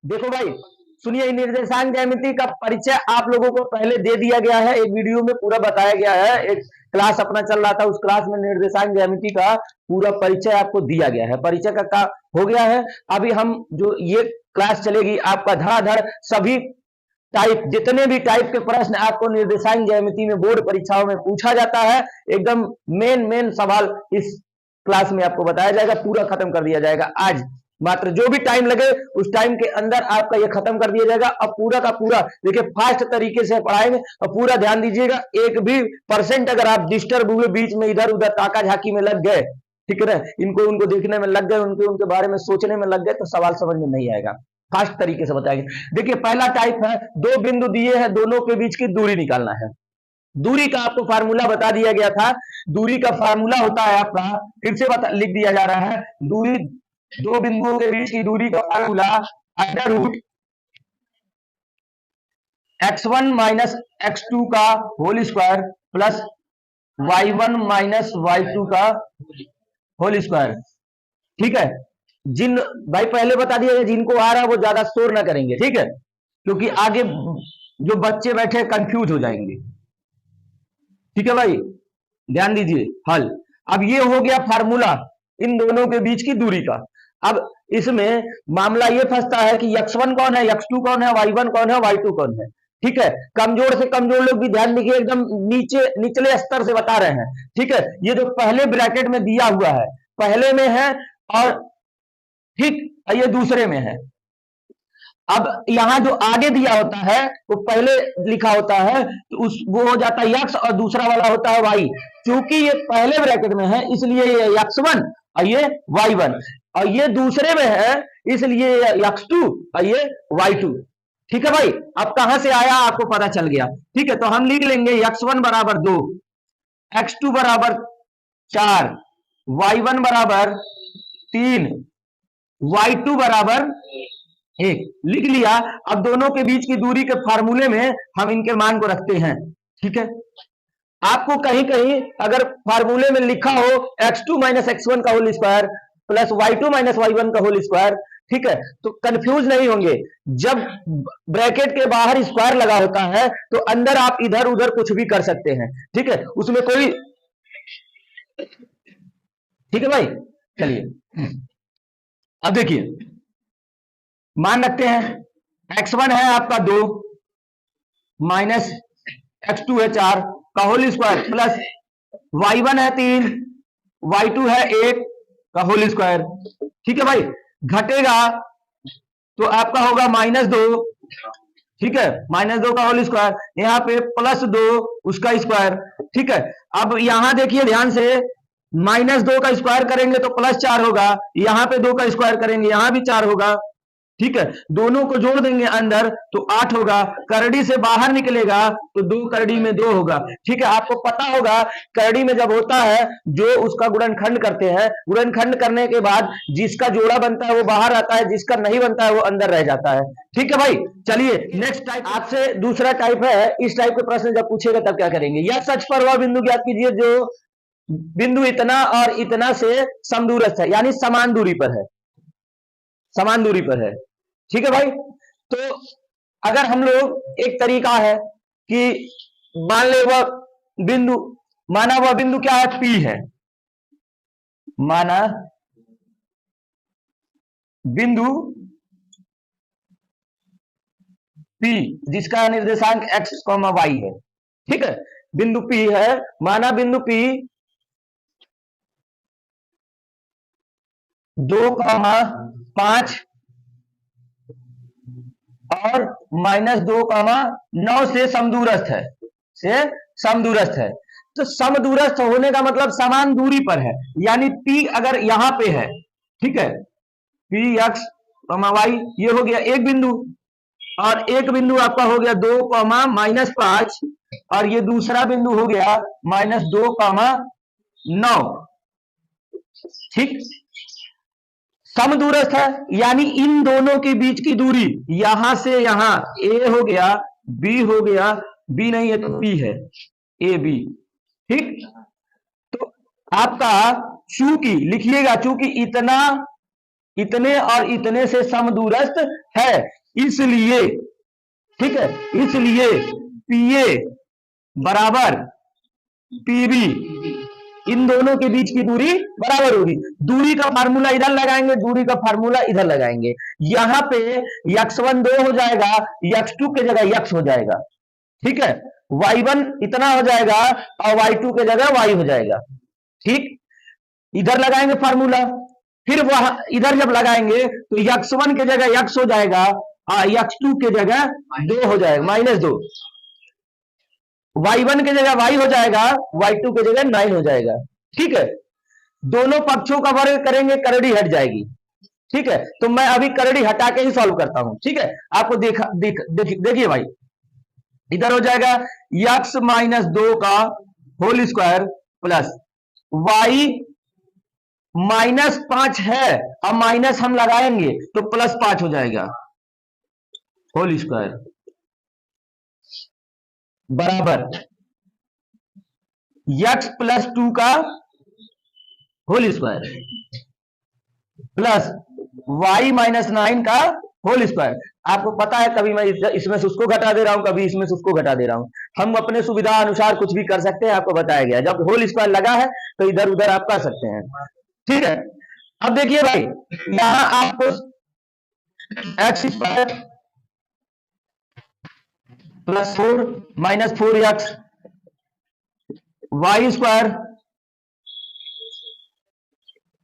देखो भाई, सुनिए, निर्देशांक ज्यामिति का परिचय आप लोगों को पहले दे दिया गया है, एक वीडियो में पूरा बताया गया है। एक क्लास अपना चल रहा था, उस क्लास में निर्देशांक ज्यामिति का पूरा परिचय आपको दिया गया है। परिचय का हो गया है। अभी हम जो ये क्लास चलेगी आपका धड़ाधड़ सभी टाइप, जितने भी टाइप के प्रश्न आपको निर्देशांक ज्यामिति में बोर्ड परीक्षाओं में पूछा जाता है, एकदम मेन मेन सवाल इस क्लास में आपको बताया जाएगा, पूरा खत्म कर दिया जाएगा। आज मात्र जो भी टाइम लगे उस टाइम के अंदर आपका ये खत्म कर दिया जाएगा। अब पूरा का पूरा देखिए फास्ट तरीके से पढ़ाएंगे और पूरा ध्यान दीजिएगा। एक भी परसेंट अगर आप डिस्टर्ब हुए, बीच में इधर उधर ताका झाकी में लग गए, ठीक है ना, इनको उनको देखने में लग गए, उनके बारे में सोचने में लग गए, तो सवाल समझ में नहीं आएगा। फास्ट तरीके से बताएंगे। देखिए पहला टाइप है, दो बिंदु दिए हैं, दोनों के बीच की दूरी निकालना है। दूरी का आपको फार्मूला बता दिया गया था। दूरी का फार्मूला होता है आपका, फिर से लिख दिया जा रहा है। दूरी, दो बिंदुओं के बीच की दूरी का formula under root x1 minus x2 का whole square plus y1 minus y2 का होल स्क्वायर। ठीक है, जिन भाई पहले बता दिया है, जिनको आ रहा है वो ज्यादा शोर ना करेंगे, ठीक है, क्योंकि आगे जो बच्चे बैठे कंफ्यूज हो जाएंगे। ठीक है भाई, ध्यान दीजिए। हल, अब ये हो गया फार्मूला इन दोनों के बीच की दूरी का। अब इसमें मामला ये फंसता है कि x1 कौन है, x2 कौन है, y1 कौन है, y2 कौन है। ठीक है, कमजोर से कमजोर लोग भी ध्यान देखिए, एकदम नीचे निचले स्तर से बता रहे हैं। ठीक है, ये जो पहले ब्रैकेट में दिया हुआ है, पहले में है, और ठीक ये दूसरे में है। अब यहां जो आगे दिया होता है वो पहले लिखा होता है, तो उस वो हो जाता है x और दूसरा वाला होता है y। क्योंकि ये पहले ब्रैकेट में है इसलिए ये x1 और ये y1, और ये दूसरे में है इसलिए ये x2 और ये y2। ठीक है भाई, अब कहां से आया आपको पता चल गया। ठीक है, तो हम लिख लेंगे x1 बराबर 2, x2 बराबर 4, y1 बराबर 3, y2 बराबर 1। लिख लिया। अब दोनों के बीच की दूरी के फार्मूले में हम इनके मान को रखते हैं। ठीक है, आपको कहीं कहीं अगर फार्मूले में लिखा हो x2 माइनस x1 का whole square plus y2 minus y1 का होल स्क्वायर, ठीक है, तो कंफ्यूज नहीं होंगे। जब ब्रैकेट के बाहर स्क्वायर लगा होता है तो अंदर आप इधर उधर कुछ भी कर सकते हैं। ठीक है, उसमें कोई, ठीक है भाई, चलिए अब देखिए, मान रखते हैं x1 है आपका 2 माइनस x2 है 4 का होल स्क्वायर प्लस y1 है 3, y2 है 1 का होल स्क्वायर। ठीक है भाई, घटेगा तो आपका होगा -2। ठीक है, -2 का होल स्क्वायर, यहाँ पे +2 उसका स्क्वायर। ठीक है, अब यहां देखिए ध्यान से, -2 का स्क्वायर करेंगे तो +4 होगा, यहां पे 2 का स्क्वायर करेंगे यहां भी 4 होगा। ठीक है, दोनों को जोड़ देंगे अंदर तो 8 होगा, करड़ी से बाहर निकलेगा तो 2 करड़ी में 2 होगा। ठीक है, आपको पता होगा करड़ी में जब होता है जो उसका गुणनखंड करते हैं, गुणनखंड करने के बाद जिसका जोड़ा बनता है वो बाहर आता है, जिसका नहीं बनता है वो अंदर रह जाता है। ठीक है भाई, चलिए नेक्स्ट टाइप आपसे दूसरा टाइप है। इस टाइप के प्रश्न जब पूछेगा तब क्या करेंगे, यह सच पर वह बिंदु ज्ञात कीजिए जो बिंदु इतना और इतना से समदूरस्थ है, यानी समान दूरी पर है, समान दूरी पर है। ठीक है भाई, तो अगर हम लोग, एक तरीका है कि मान ले वह बिंदु, माना वह बिंदु क्या है, P है, माना बिंदु P जिसका निर्देशांक x, y है। ठीक है, बिंदु P है, माना बिंदु P 2,5 और -2,9 से समदूरस्थ है, से समदूरस्थ है। तो समदूरस्थ होने का मतलब समान दूरी पर है, यानी P अगर यहां पे है, ठीक है, P x, y, ये हो गया एक बिंदु, और एक बिंदु आपका हो गया 2, -5, और ये दूसरा बिंदु हो गया -2,9। ठीक, समदूरस्थ है, यानी इन दोनों के बीच की दूरी यहां से यहां a हो गया, b हो गया, b नहीं है तो p है, a b। ठीक, तो आपका चूंकि लिखिएगा, चूंकि इतना इतने और इतने से समदूरस्थ है, इसलिए, ठीक है, इसलिए पीए बराबर पीबी, इन दोनों के बीच की दूरी बराबर होगी। दूरी का फार्मूला इधर लगाएंगे, दूरी का फार्मूला इधर लगाएंगे। यहां पे x1 2 हो जाएगा, x2 के जगह x हो जाएगा, ठीक है, y1 इतना हो जाएगा और y2 के जगह y हो जाएगा, ठीक। इधर लगाएंगे फार्मूला, फिर वहां इधर जब लगाएंगे तो x1 के जगह x हो जाएगा और x2 के जगह 2 हो जाएगा, -2। y1 के जगह y हो जाएगा, y2 के जगह 9 हो जाएगा, ठीक है। दोनों पक्षों का वर्ग करेंगे, करड़ी हट जाएगी, ठीक है। तो मैं अभी करड़ी हटा के ही सॉल्व करता हूं, ठीक है। आपको देखिए भाई, इधर हो जाएगा x -2 का होल स्क्वायर प्लस y -5 है, अब माइनस हम लगाएंगे तो +5 हो जाएगा होल स्क्वायर बराबर x +2 का होल स्क्वायर प्लस y -9 का होल स्क्वायर। आपको पता है कभी मैं इसमें से उसको घटा दे रहा हूं, कभी इसमें से उसको घटा दे रहा हूं। हम अपने सुविधा अनुसार कुछ भी कर सकते हैं, आपको बताया गया। जब होल स्क्वायर लगा है तो इधर उधर आप कर सकते हैं, ठीक है। अब देखिए भाई, यहां आपको x square +4 -4x y square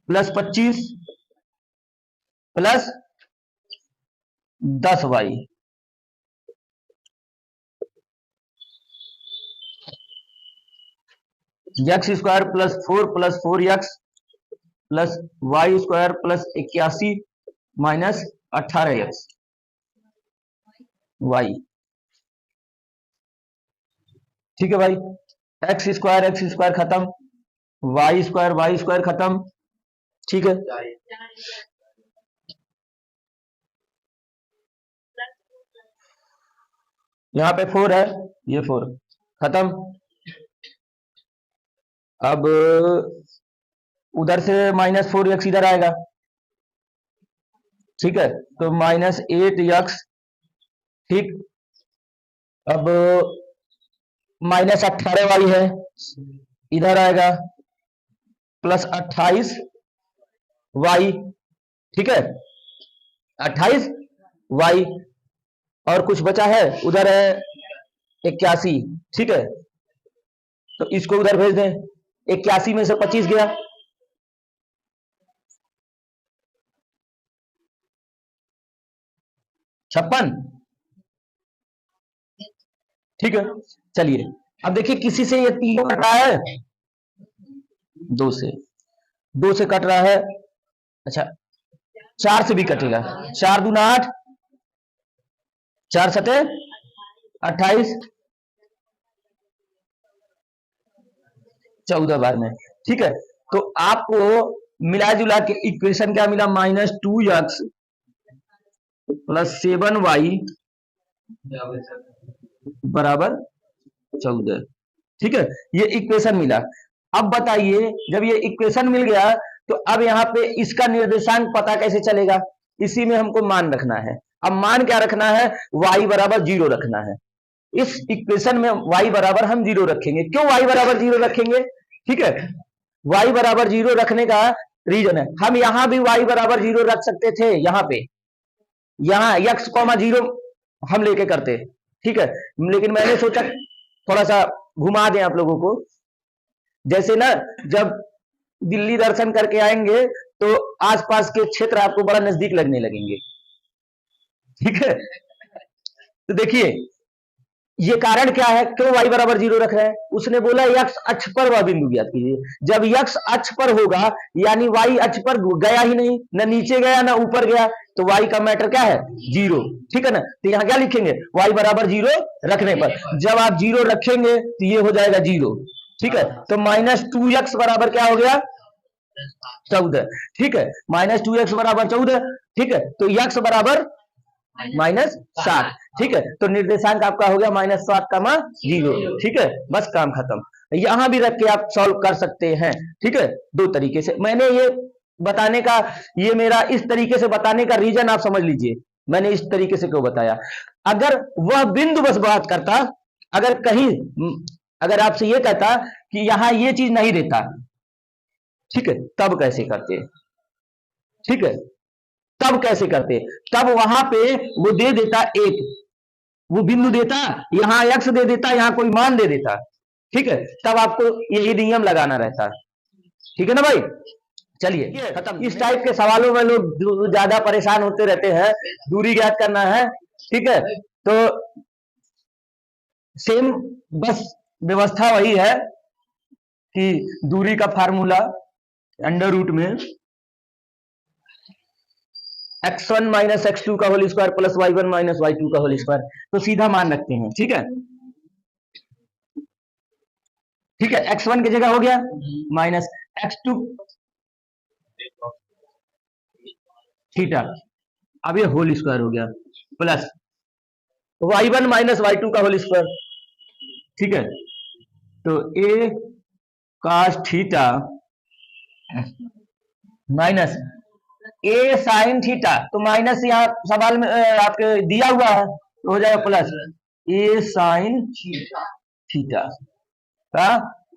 +25 plus 10y, x square +4 + 4x plus y square +81 -18x y, ठीक है भाई। x स्क्वायर खत्म, y स्क्वायर खत्म, ठीक है। यहाँ पे 4 है, ये 4 खत्म। अब उधर से -4x इधर आएगा, ठीक है, तो -8x, ठीक। अब -18y है, इधर आएगा +28y, ठीक है, 28y। और कुछ बचा है, उधर है 81, ठीक है, तो इसको उधर भेज दें। 81 में से 25 गया, 56, ठीक है। चलिए अब देखिए, किसी से ये 3 कट रहा है, 2 से कट रहा है, अच्छा 4 से भी कटेगा, 4 दूना 8, 4 सते 28, 14 बार में, ठीक है। तो आपको मिला जुला के इक्वेशन क्या मिला, -2x + 7y बराबर 14, ठीक है। ये इक्वेशन मिला। अब बताइए, जब ये इक्वेशन मिल गया तो अब यहाँ पे इसका निर्देशांक पता कैसे चलेगा, इसी में हमको मान रखना है। अब मान क्या रखना है, y बराबर 0 रखना है। इस इक्वेशन में y बराबर हम 0 रखेंगे। क्यों y बराबर 0 रखेंगे, ठीक है। y बराबर 0 रखने का रीजन है, हम यहां भी y बराबर 0 रख सकते थे, यहाँ पे, यहाँ x, 0 हम लेके करते, ठीक है। लेकिन मैंने सोचा थोड़ा सा घुमा दें आप लोगों को। जैसे ना, जब दिल्ली दर्शन करके आएंगे तो आसपास के क्षेत्र आपको बड़ा नजदीक लगने लगेंगे, ठीक है। तो देखिए, ये कारण क्या है, क्यों y बराबर 0 रख रहे हैं। उसने बोला x अक्ष पर वह बिंदु ज्ञात कीजिए। जब x अक्ष पर होगा यानी y अक्ष पर गया ही नहीं, ना नीचे गया ना ऊपर गया, तो y का मैटर क्या है, 0, ठीक है ना। तो यहाँ क्या लिखेंगे, y बराबर 0 रखने पर, जब आप 0 रखेंगे तो ये हो जाएगा 0, ठीक है। तो -2x बराबर क्या हो गया, 14, ठीक है। -2x बराबर 14, ठीक है। तो x बराबर -7, ठीक है। तो निर्देशांक आपका हो गया -7, 0, ठीक है। बस काम खत्म। यहां भी रख के आप सॉल्व कर सकते हैं, ठीक है, 2 तरीके से। मैंने ये बताने का, ये मेरा इस तरीके से बताने का रीजन आप समझ लीजिए, मैंने इस तरीके से क्यों बताया। अगर वह बिंदु बस बात करता, अगर कहीं अगर आपसे ये कहता कि यहां ये चीज नहीं देता, ठीक है, तब कैसे करते, ठीक है, तब कैसे करते, तब वहां पे वो दे देता एक, वो बिंदु देता, यहां एक्स दे देता, यहां कोई मान दे देता, ठीक है, तब आपको यही नियम लगाना रहता, ठीक है ना भाई। चलिए खत्म। इस टाइप के सवालों में लोग ज्यादा परेशान होते रहते हैं, दूरी ज्ञात करना है, ठीक है, तो सेम बस व्यवस्था वही है कि दूरी का फार्मूला अंडर रूट में x1 माइनस x2 का whole square plus y1 minus y2 का होल स्क्वायर, तो सीधा मान रखते हैं, ठीक है, ठीक है, x1 की जगह हो गया माइनस x2 थीटा, अब ये होल स्क्वायर हो गया प्लस y1 माइनस y2 का होल स्क्वायर, ठीक है, तो a cos theta minus a sin theta, तो माइनस यहाँ सवाल में आपके दिया हुआ है, तो हो जाएगा प्लस a sin थीटा का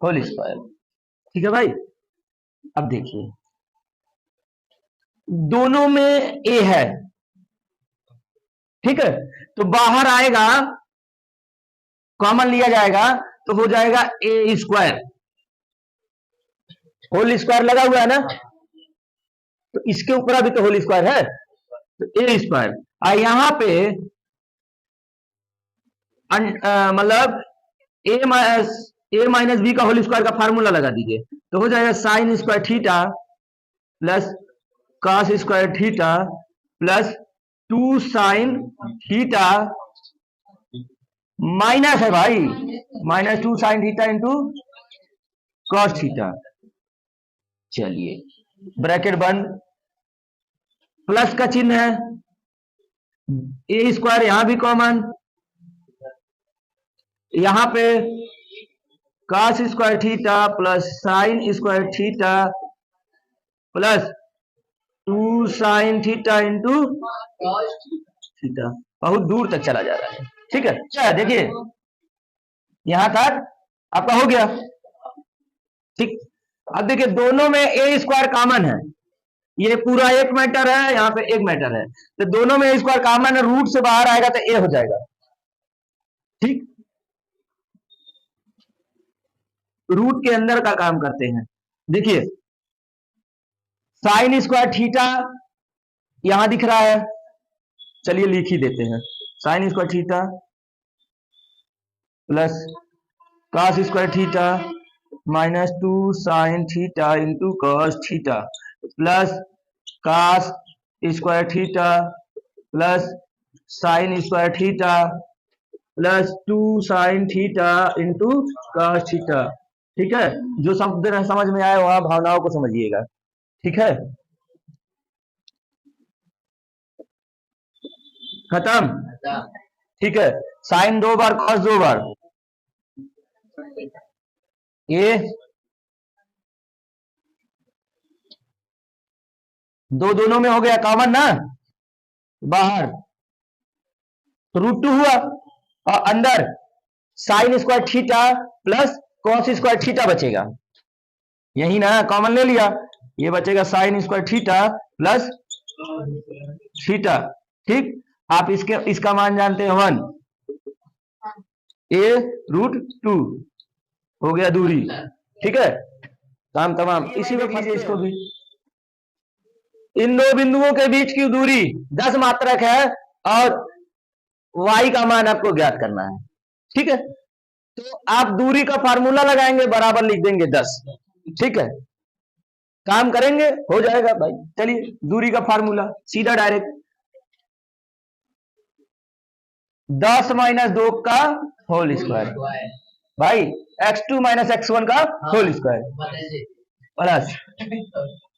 होल स्क्वायर, ठीक है भाई। अब देखिए दोनों में a है, ठीक है, तो बाहर आएगा, कॉमन लिया जाएगा, तो हो जाएगा a स्क्वायर, होल स्क्वायर लगा हुआ है ना, तो इसके ऊपर अभी तो होल स्क्वायर है, तो a स्क्वायर, और यहां पे मतलब a माइनस बी का होल स्क्वायर का फार्मूला लगा दीजिए, तो हो जाएगा sine square theta plus cos square theta plus 2 sine theta, minus है भाई, minus 2 sine theta into cos theta, चलिए ब्रैकेट बंद, प्लस का चिन्ह है, ए स्क्वायर यहां भी कॉमन, यहां पे cos square theta plus sine square theta plus 2 sine theta into theta, बहुत दूर तक चला जा रहा है, ठीक है। क्या देखिए यहां तक आपका हो गया, ठीक। अब देखिए दोनों में ए स्क्वायर कॉमन है, ये पूरा एक मैटर है, यहाँ पे एक मैटर है, तो दोनों में ए स्क्वायर कॉमन है, रूट से बाहर आएगा तो ए हो जाएगा, ठीक। रूट के अंदर का काम करते हैं, देखिए साइन स्क्वायर थीटा यहां दिख रहा है, चलिए लिख ही देते हैं, sine square theta plus cos square theta minus 2 sine theta into cos theta plus cos square theta plus sine square theta plus 2 sine theta into cos theta, ठीक है। जो शब्द समझ में आए वहां भावनाओं को समझिएगा, ठीक है, खत्म, ठीक है। साइन 2 बार कॉस 2 बार, ये दोनों में हो गया कॉमन ना, बाहर तो √2 हुआ, और अंदर sine square theta plus cos square theta बचेगा, यही ना कॉमन ले लिया, ये बचेगा sine square theta plus theta, ठीक। आप इसका मान जानते हैं 1, a √2 हो गया दूरी, ठीक है, काम तमाम। इसी में कीजिए इसको भी, इन दो बिंदुओं के बीच की दूरी 10 मात्रक है और y का मान आपको ज्ञात करना है, ठीक है, तो आप दूरी का फार्मूला लगाएंगे, बराबर लिख देंगे 10, ठीक है, काम करेंगे हो जाएगा भाई। चलिए दूरी का फार्मूला सीधा डायरेक्ट, 10 माइनस 2 का होल स्क्वायर भाई, x2 माइनस x1 का होल स्क्वायर प्लस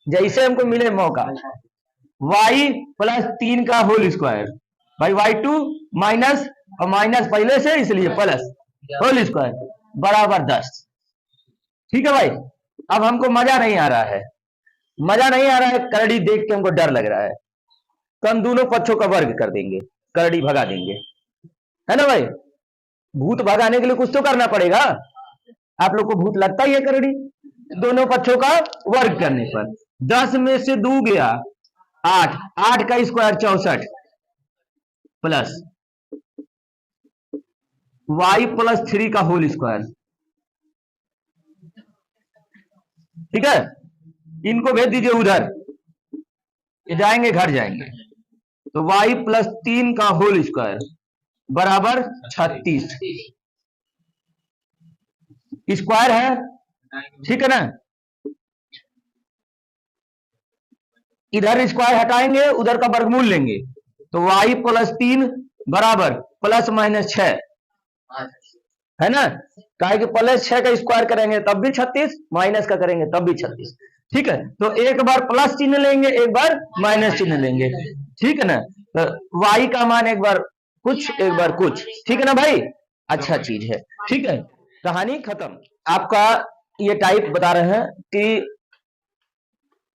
जैसे हमको मिले मौका y प्लस 3 का होल स्क्वायर भाई, y2 माइनस और माइनस पहले से इसलिए प्लस होल स्क्वायर बराबर 10, ठीक है भाई। अब हमको मजा नहीं आ रहा है, मजा नहीं आ रहा है, करड़ी देख के हमको डर लग रहा है, तो हम दोनों पक्षों का वर्ग कर देंगे, करड़ी भगा देंगे, है ना भाई। भूत भगाने के लिए कुछ तो करना पड़ेगा। आप लोग को भूत लगता ही है करड़ी। दोनों पक्षों का वर्ग करने पर 10 में से 2 गया 8, 8 का स्क्वायर 64 प्लस y+3 का होल स्क्वायर। ठीक है, इनको भेज दीजिए उधर, ये जाएंगे घर जाएंगे। तो y+3 का होल स्क्वायर बराबर 36 स्क्वायर है, ठीक है ना। इधर स्क्वायर हटाएंगे, उधर का वर्गमूल लेंगे, तो y+3 बराबर ±6, है ना। कहा कि +6 का स्क्वायर करेंगे तब भी 36, माइनस का करेंगे तब भी 36। ठीक है, तो एक बार प्लस चिन्ह लेंगे, एक बार माइनस चिन्ह लेंगे, ठीक है ना। तो y का मान एक बार कुछ, एक बार कुछ, ठीक है ना भाई, अच्छा चीज है। ठीक है, कहानी खत्म। आपका ये टाइप बता रहे हैं कि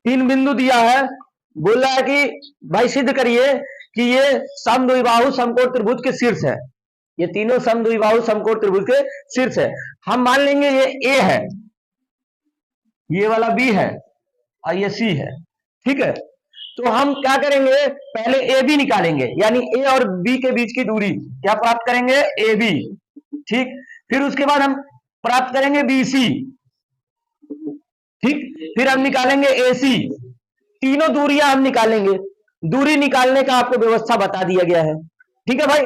3 बिंदु दिया है, बोल रहा है कि भाई सिद्ध करिए कि ये समद्विबाहु समकोण त्रिभुज के शीर्ष है। ये तीनों समद्विबाहु समकोण त्रिभुज के शीर्ष है। हम मान लेंगे ये ए है, ये वाला बी है और ये सी है, ठीक है। तो हम क्या करेंगे, पहले ए बी निकालेंगे, यानी ए और बी के बीच की दूरी क्या प्राप्त करेंगे, ए बी, ठीक। फिर उसके बाद हम प्राप्त करेंगे बी सी, ठीक। फिर हम निकालेंगे ए सी, तीनों दूरियां हम निकालेंगे। दूरी निकालने का आपको व्यवस्था बता दिया गया है, ठीक है भाई।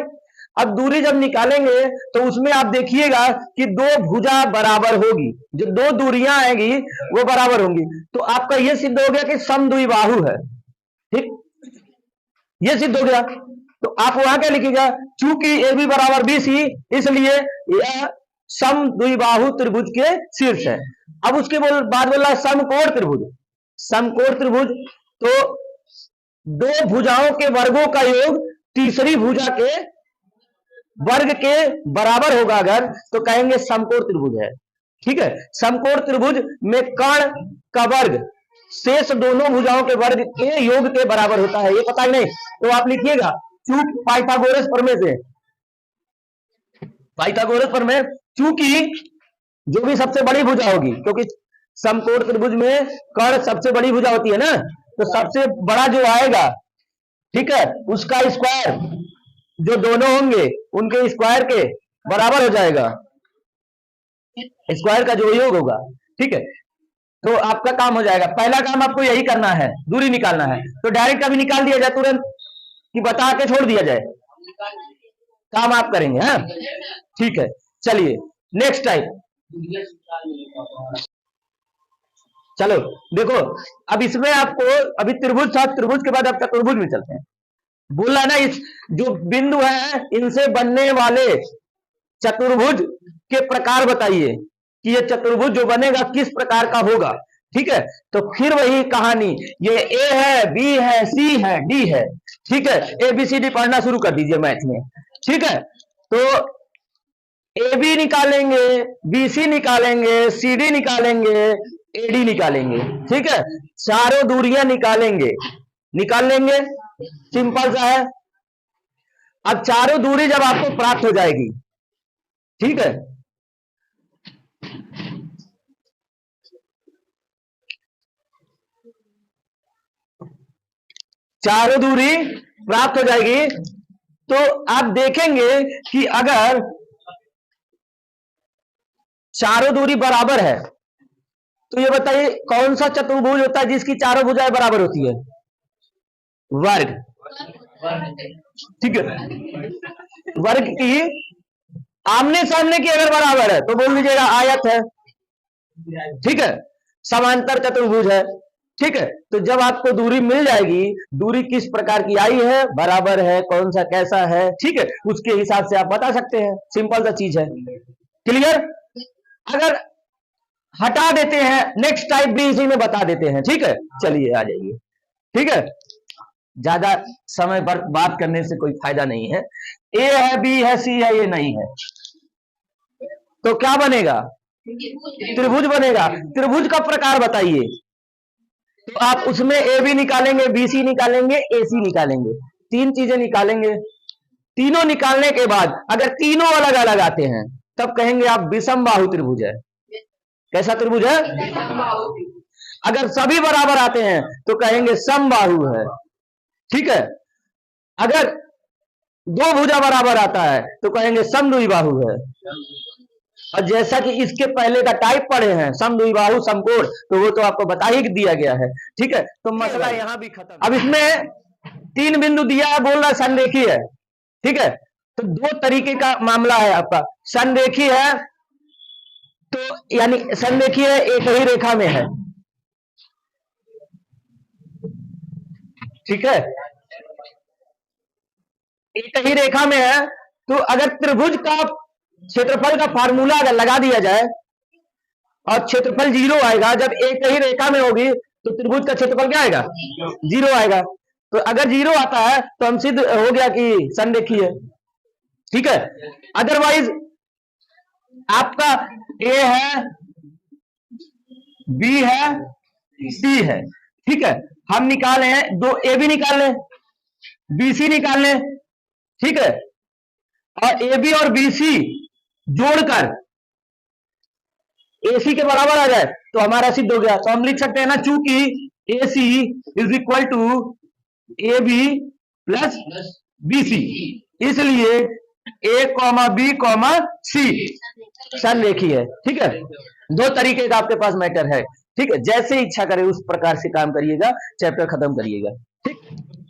अब दूरी जब निकालेंगे तो उसमें आप देखिएगा कि 2 भुजा बराबर होगी, जो 2 दूरियां आएगी वो बराबर होंगी। तो आपका यह सिद्ध हो गया कि समद्विबाहु है, ठीक, ये सिद्ध हो गया। तो आप वहां क्या लिखिएगा, चूंकि ए बी बराबर बी सी, इसलिए यह समद्विबाहु त्रिभुज के शीर्ष है। अब उसके बाद बोला समकोण त्रिभुज। समकोण त्रिभुज तो 2 भुजाओं के वर्गों का योग तीसरी भुजा के वर्ग के बराबर होगा अगर, तो कहेंगे समकोण त्रिभुज है, ठीक है। समकोण त्रिभुज में कर्ण का वर्ग शेष दोनों भुजाओं के वर्ग के योग के बराबर होता है, ये पता ही नहीं तो आप लिखिएगा चूंकि पाइथागोरस प्रमेय से, पाइथागोरस प्रमेय, चूंकि जो भी सबसे बड़ी भुजा होगी, क्योंकि समकोण त्रिभुज में कर्ण सबसे बड़ी भुजा होती है ना, तो सबसे बड़ा जो आएगा, ठीक है, उसका स्क्वायर जो दोनों होंगे उनके स्क्वायर के बराबर हो जाएगा, स्क्वायर का जो योग होगा, ठीक है। तो आपका काम हो जाएगा। पहला काम आपको यही करना है, दूरी निकालना है। तो डायरेक्ट अभी निकाल दिया जाए तुरंत कि बता के छोड़ दिया जाए, काम आप करेंगे, हाँ ठीक है। चलिए नेक्स्ट टाइप, चलो देखो, अब इसमें आपको अभी त्रिभुज था, त्रिभुज के बाद आप चतुर्भुज में चलते हैं। बोला ना, इस जो बिंदु है इनसे बनने वाले चतुर्भुज के प्रकार बताइए कि ये चतुर्भुज जो बनेगा किस प्रकार का होगा, ठीक है। तो फिर वही कहानी, ये ए है, बी है, सी है, डी है, ठीक है। ए बी सी डी पढ़ना शुरू कर दीजिए मैथ में, ठीक है। तो ए बी निकालेंगे, बी सी निकालेंगे, सी डी निकालेंगे, ए डी निकालेंगे, ठीक है। चारों दूरियां निकालेंगे, निकाल लेंगे, सिंपल सा है। अब चारों दूरी जब आपको प्राप्त हो जाएगी, ठीक है, चारों दूरी प्राप्त हो जाएगी, तो आप देखेंगे कि अगर चारों दूरी बराबर है तो ये बताइए कौन सा चतुर्भुज होता है जिसकी चारों भुजाएं बराबर होती है, वर्ग, ठीक है। वर्ग की आमने सामने की अगर बराबर है तो बोल दीजिएगा आयत है, ठीक है, समांतर चतुर्भुज है, ठीक है। तो जब आपको दूरी मिल जाएगी, दूरी किस प्रकार की आई है, बराबर है, कौन सा कैसा है, ठीक है, उसके हिसाब से आप बता सकते हैं, सिंपल सा चीज है, क्लियर। अगर हटा देते हैं, नेक्स्ट टाइप भी इसी में बता देते हैं, ठीक है। चलिए आ जाइए, ठीक है, ज्यादा समय पर बात करने से कोई फायदा नहीं है। ए है, बी है, सी है, ये नहीं है, तो क्या बनेगा, त्रिभुज बनेगा। त्रिभुज का प्रकार बताइए, तो आप उसमें ए बी निकालेंगे, बी सी निकालेंगे, ए सी निकालेंगे, 3 चीजें निकालेंगे। तीनों निकालने के बाद अगर तीनों अलग अलग आते हैं तब कहेंगे आप विषम बाहु त्रिभुज है। कैसा त्रिभुज है? अगर सभी बराबर आते हैं तो कहेंगे समबाहु है। ठीक है, अगर दो भुजा बराबर आता है तो कहेंगे समद्विबाहु है। और जैसा कि इसके पहले का टाइप पढ़े हैं समद्विबाहु समकोण, तो वो तो आपको बता ही दिया गया है। ठीक है, तो मसला यहां भी खत्म। अब इसमें 3 बिंदु दिया है, बोल रहा है संरेखी है। ठीक है, तो 2 तरीके का मामला है आपका। संरेखी है तो यानी संरेखी है, एक ही रेखा में है। ठीक है, एक ही रेखा में है, तो अगर त्रिभुज का क्षेत्रफल का फार्मूला अगर लगा दिया जाए और क्षेत्रफल 0 आएगा, जब एक ही रेखा में होगी तो त्रिभुज का क्षेत्रफल क्या आएगा? 0 आएगा। तो अगर 0 आता है तो हम सिद्ध हो गया कि संरेखी है। ठीक है, अदरवाइज आपका ए है, बी है, सी है। ठीक है, हम निकाले हैं 2 ए बी निकाल लें, बी सी निकाल लें। ठीक है, और ए बी और बी सी जोड़कर ए सी के बराबर आ जाए तो हमारा सिद्ध हो गया। तो हम लिख सकते हैं ना, चूंकि A C is equal to A B plus B C, इसलिए A comma B comma C संरेखी है। ठीक है, 2 तरीके का आपके पास मैटर है। ठीक है, जैसे इच्छा करे उस प्रकार से काम करिएगा, चैप्टर खत्म करिएगा।